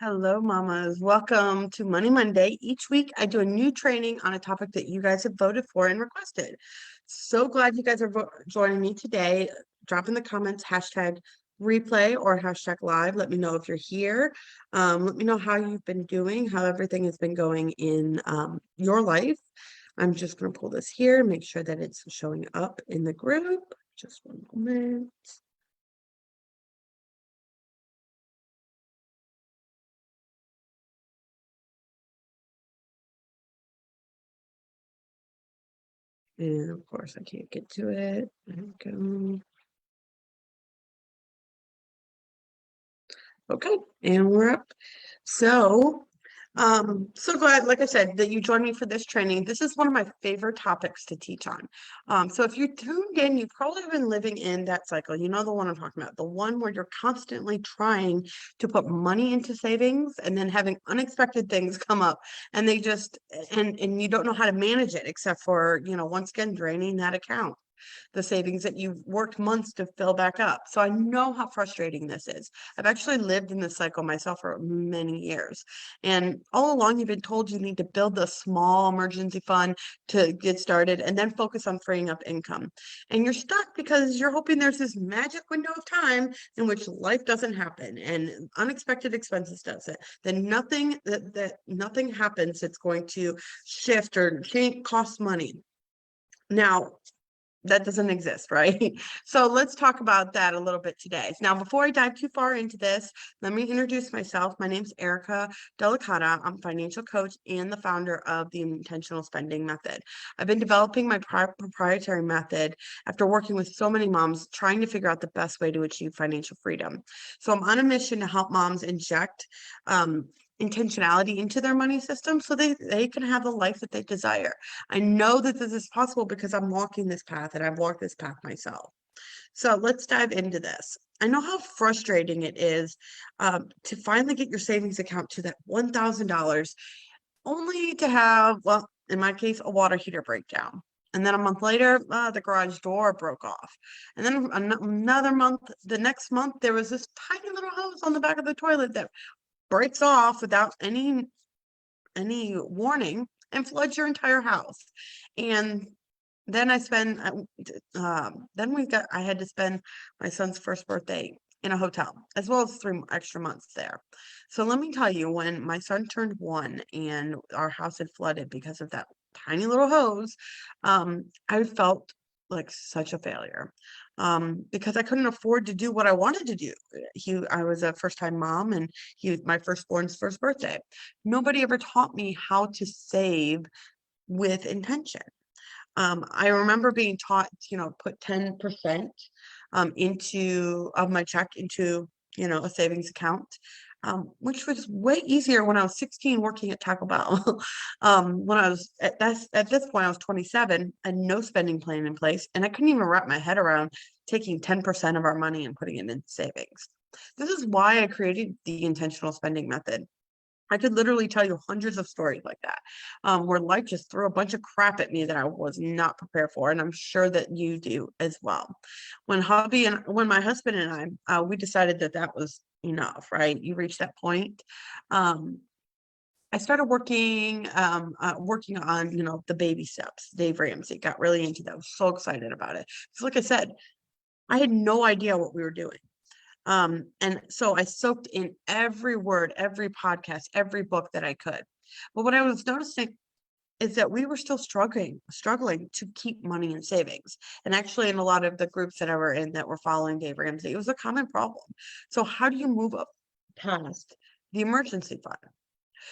Hello, mamas. Welcome to Money Monday. Each week, I do a new training on a topic that you guys have voted for and requested. So glad you guys are joining me today. Drop in the comments hashtag replay or hashtag live. Let me know if you're here. Let me know how you've been doing, how everything has been going in your life. I'm just going to pull this here, make sure that it's showing up in the group. Just one moment. And of course, I can't get to it. There we go. Okay, and we're up. So, so glad, like I said, that you joined me for this training. This is one of my favorite topics to teach on. So if you tuned in, you've probably been living in that cycle. You know the one I'm talking about, the one where you're constantly trying to put money into savings and then having unexpected things come up, and they just and you don't know how to manage it except for, once again, draining that account, the savings that you've worked months to fill back up. So I know how frustrating this is. I've actually lived in this cycle myself for many years. And all along, you've been told you need to build a small emergency fund to get started and then focus on freeing up income. And you're stuck because you're hoping there's this magic window of time in which life doesn't happen and unexpected expenses does it. Then nothing happens that's going to shift or change, cost money. Now, that doesn't exist, right? So let's talk about that a little bit today. Now, before I dive too far into this, let me introduce myself. My name's Erica Delicata. I'm a financial coach and the founder of the Intentional Spending Method. I've been developing my proprietary method after working with so many moms trying to figure out the best way to achieve financial freedom. So I'm on a mission to help moms inject intentionality into their money system so they can have the life that they desire. I know that this is possible because I'm walking this path and I've walked this path myself. So let's dive into this. I know how frustrating it is to finally get your savings account to that $1,000 only to have, well, in my case, a water heater breakdown. And then a month later, the garage door broke off. And then another month, the next month, there was this tiny little hose on the back of the toilet that breaks off without any warning and floods your entire house. And then I had to spend my son's first birthday in a hotel, as well as 3 extra months there. So let me tell you, when my son turned 1 and our house had flooded because of that tiny little hose, I felt like such a failure, because I couldn't afford to do what I wanted to do. I was a first-time mom, and he was my firstborn's first birthday. Nobody ever taught me how to save with intention. I remember being taught, put 10% of my check into, a savings account, which was way easier when I was 16 working at Taco Bell. When I was at this point, I was 27 and no spending plan in place, and I couldn't even wrap my head around taking 10% of our money and putting it in savings. This is why I created the intentional spending method. I could literally tell you hundreds of stories like that, where life just threw a bunch of crap at me that I was not prepared for, and I'm sure that you do as well. When my husband and I, we decided that that was enough, right? You reach that point. I started working on, the baby steps. Dave Ramsey, got really into that. I was so excited about it. So, like I said, I had no idea what we were doing. And so I soaked in every word, every podcast, every book that I could. But what I was noticing is that we were still struggling to keep money in savings. And actually, in a lot of the groups that I were in that were following Dave Ramsey, it was a common problem. So how do you move up past the emergency fund?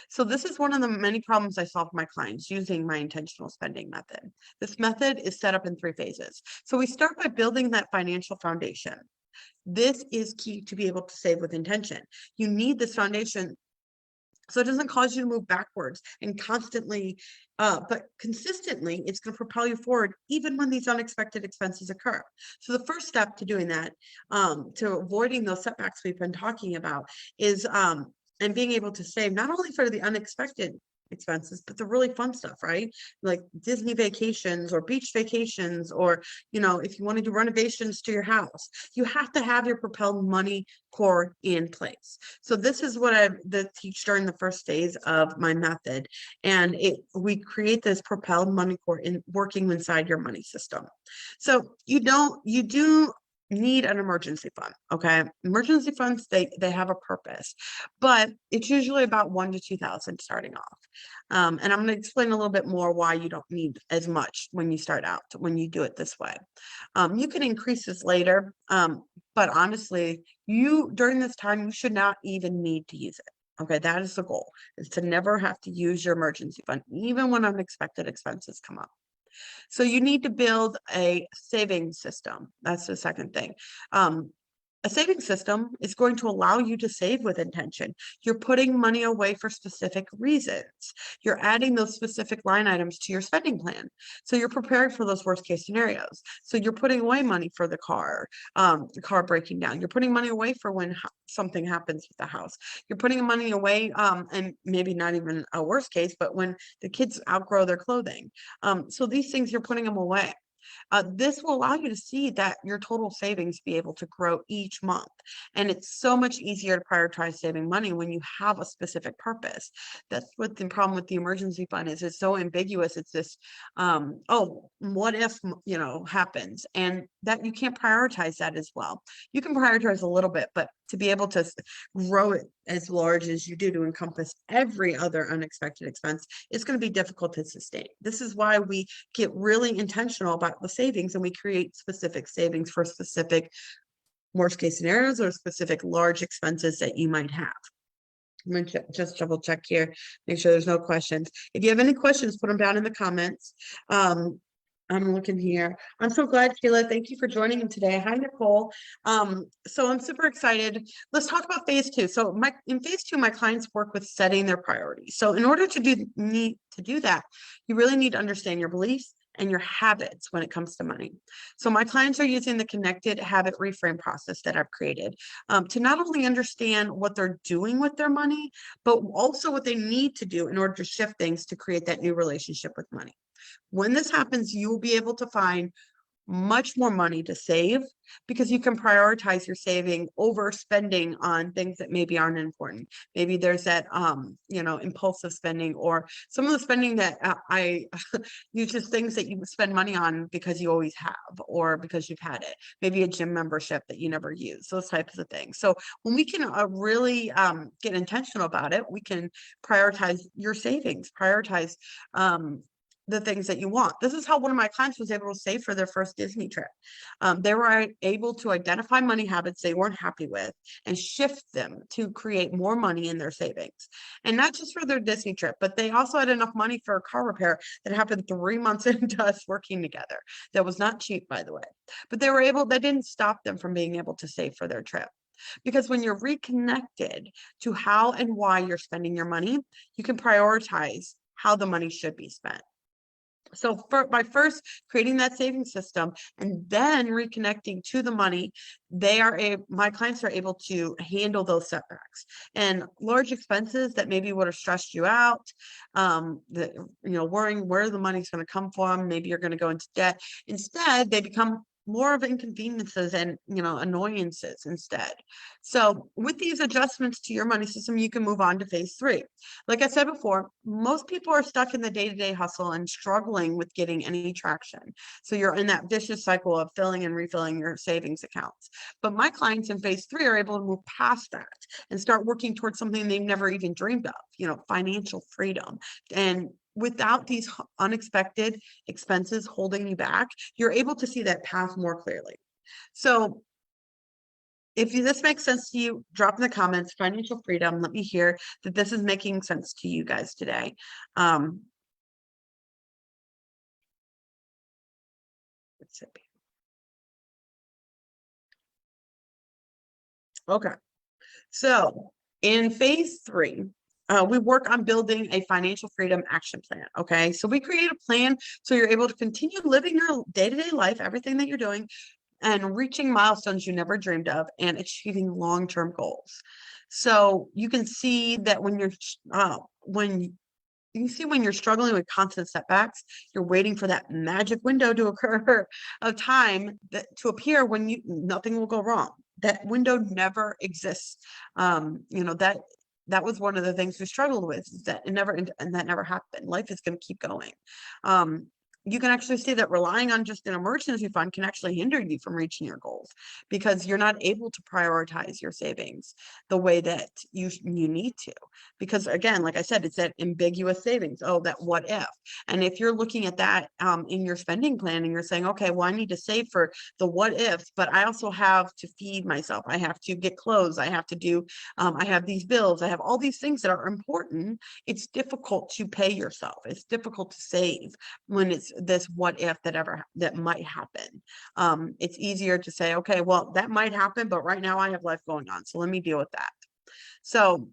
So this is one of the many problems I solve for my clients using my intentional spending method. This method is set up in 3 phases. So we start by building that financial foundation. This is key to be able to save with intention. You need this foundation so it doesn't cause you to move backwards and constantly, but consistently, it's going to propel you forward even when these unexpected expenses occur. So the first step to doing that, to avoiding those setbacks we've been talking about, is and being able to save not only for the unexpected expenses, but the really fun stuff, right? Like Disney vacations or beach vacations, or, if you want to do renovations to your house, you have to have your propelled money core in place. So this is what I teach during the first phase of my method. And we create this propelled money core in working inside your money system. So you do need an emergency fund. Okay. Emergency funds, they have a purpose, but it's usually about 1 to 2,000 starting off. And I'm going to explain a little bit more why you don't need as much when you start out, when you do it this way. You can increase this later. But honestly, during this time, you should not even need to use it. Okay. That is the goal, is to never have to use your emergency fund, even when unexpected expenses come up. So you need to build a saving system. That's the second thing. A saving system is going to allow you to save with intention. You're putting money away for specific reasons. You're adding those specific line items to your spending plan. So you're prepared for those worst case scenarios. So you're putting away money for the car breaking down. You're putting money away for when something happens with the house. You're putting money away, and maybe not even a worst case, but when the kids outgrow their clothing. So these things, you're putting them away. This will allow you to see that your total savings be able to grow each month. And it's so much easier to prioritize saving money when you have a specific purpose. That's what the problem with the emergency fund is. It's so ambiguous. It's this, oh, what if, happens? And that you can't prioritize that as well. You can prioritize a little bit, but to be able to grow it as large as you do to encompass every other unexpected expense, it's going to be difficult to sustain. This is why we get really intentional about the savings, and we create specific savings for specific worst case scenarios or specific large expenses that you might have. I'm going to just double check here, make sure there's no questions. If you have any questions, put them down in the comments. I'm looking here. I'm so glad, Sheila. Thank you for joining me today. Hi, Nicole. So I'm super excited. Let's talk about phase two. So in phase two, my clients work with setting their priorities. So in order to do that, you really need to understand your beliefs and your habits when it comes to money. So my clients are using the connected habit reframe process that I've created to not only understand what they're doing with their money, but also what they need to do in order to shift things to create that new relationship with money. When this happens, you will be able to find much more money to save because you can prioritize your saving over spending on things that maybe aren't important. Maybe there's that, impulsive spending, or some of the spending that use just things that you spend money on because you always have, or because you've had it. Maybe a gym membership that you never use, those types of things. So when we can really get intentional about it, we can prioritize your savings, prioritize the things that you want. This is how one of my clients was able to save for their first Disney trip. They were able to identify money habits they weren't happy with and shift them to create more money in their savings. And not just for their Disney trip, but they also had enough money for a car repair that happened 3 months into us working together. That was not cheap, by the way. But that didn't stop them from being able to save for their trip. Because when you're reconnected to how and why you're spending your money, you can prioritize how the money should be spent. So by first creating that saving system and then reconnecting to the money, my clients are able to handle those setbacks and large expenses that maybe would have stressed you out, worrying where the money's going to come from. Maybe you're going to go into debt. Instead, they become more of inconveniences and annoyances instead. So with these adjustments to your money system, you can move on to phase three. Like I said before, most people are stuck in the day-to-day hustle and struggling with getting any traction. So you're in that vicious cycle of filling and refilling your savings accounts. But my clients in phase three are able to move past that and start working towards something they've never even dreamed of, financial freedom. And without these unexpected expenses holding you back, you're able to see that path more clearly. So if this makes sense to you, drop in the comments, financial freedom. Let me hear that this is making sense to you guys today. Let's see. Okay. So in phase three, we work on building a financial freedom action plan. Okay. So we create a plan so you're able to continue living your day-to-day life, everything that you're doing, and reaching milestones you never dreamed of and achieving long-term goals. So you can see that when you see when you're struggling with constant setbacks, you're waiting for that magic window to occur of time to appear when nothing will go wrong. That window never exists. That was one of the things we struggled with, is that and that never happened. Life is going to keep going. Um, you can actually see that relying on just an emergency fund can actually hinder you from reaching your goals, because you're not able to prioritize your savings the way that you need to. Because again, like I said, it's that ambiguous savings. Oh, that what if? And if you're looking at that in your spending plan and you're saying, okay, well, I need to save for the what ifs, but I also have to feed myself. I have to get clothes. I have to do, I have these bills. I have all these things that are important. It's difficult to pay yourself. It's difficult to save when it's this what if that might happen. It's easier to say, okay, well, that might happen, but right now I have life going on, so let me deal with that. So,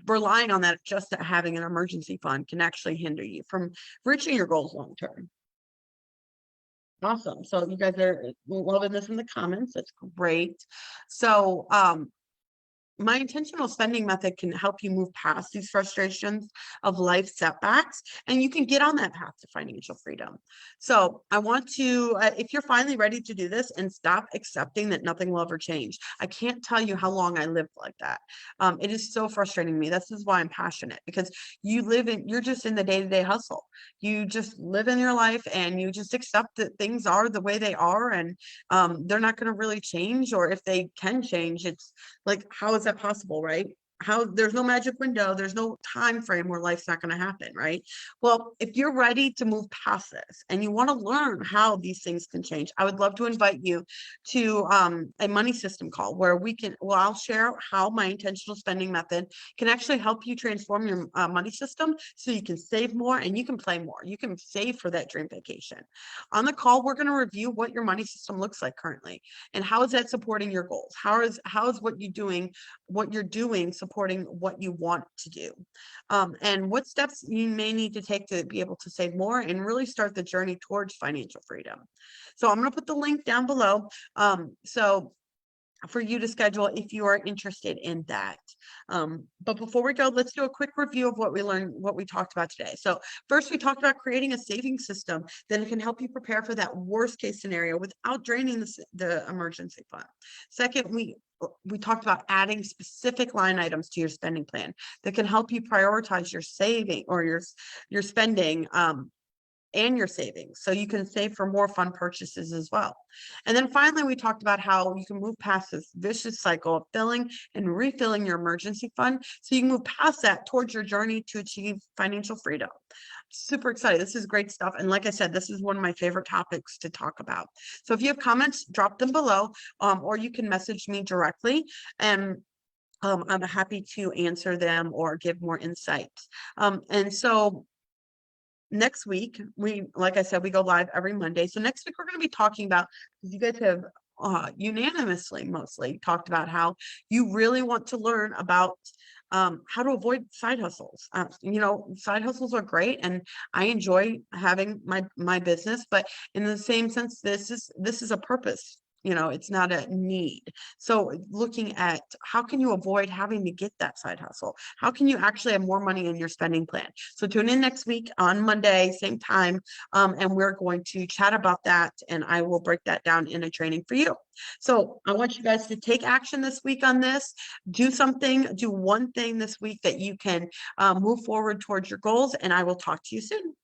relying on that, just that having an emergency fund can actually hinder you from reaching your goals long term. Awesome. So you guys are loving this in the comments. That's great. So, my intentional spending method can help you move past these frustrations of life setbacks, and you can get on that path to financial freedom. So I want to, if you're finally ready to do this and stop accepting that nothing will ever change. I can't tell you how long I lived like that. It is so frustrating to me. This is why I'm passionate, because you're just in the day-to-day hustle. You just live in your life and you just accept that things are the way they are, and they're not going to really change, or if they can change, it's like, how is that possible, right? There's no magic window, there's no time frame where life's not going to happen, right? Well, if you're ready to move past this and you want to learn how these things can change, I would love to invite you to a money system call where I'll share how my intentional spending method can actually help you transform your money system, so you can save more and you can play more. You can save for that dream vacation. On the call, we're going to review what your money system looks like currently, and how is that supporting your goals. How is what you're doing supporting what you want to do, and what steps you may need to take to be able to save more and really start the journey towards financial freedom. So I'm going to put the link down below. So for you to schedule if you are interested in that. But before we go, let's do a quick review of what we talked about today. So first, we talked about creating a saving system that can help you prepare for that worst case scenario without draining the emergency fund. Second, we talked about adding specific line items to your spending plan that can help you prioritize your saving or your spending, and your savings, so you can save for more fun purchases as well. And then finally, we talked about how you can move past this vicious cycle of filling and refilling your emergency fund, so you can move past that towards your journey to achieve financial freedom. Super excited. This is great stuff. And like I said, this is one of my favorite topics to talk about. So if you have comments, drop them below, or you can message me directly, and I'm happy to answer them or give more insights. And so next week, like I said, we go live every Monday. So next week we're going to be talking about, because you guys have unanimously mostly talked about how you really want to learn about how to avoid side hustles. Side hustles are great, and I enjoy having my business, but in the same sense, this is a purpose. It's not a need. So looking at how can you avoid having to get that side hustle? How can you actually have more money in your spending plan? So tune in next week on Monday, same time, and we're going to chat about that, and I will break that down in a training for you. So I want you guys to take action this week on this. Do one thing this week that you can move forward towards your goals, and I will talk to you soon.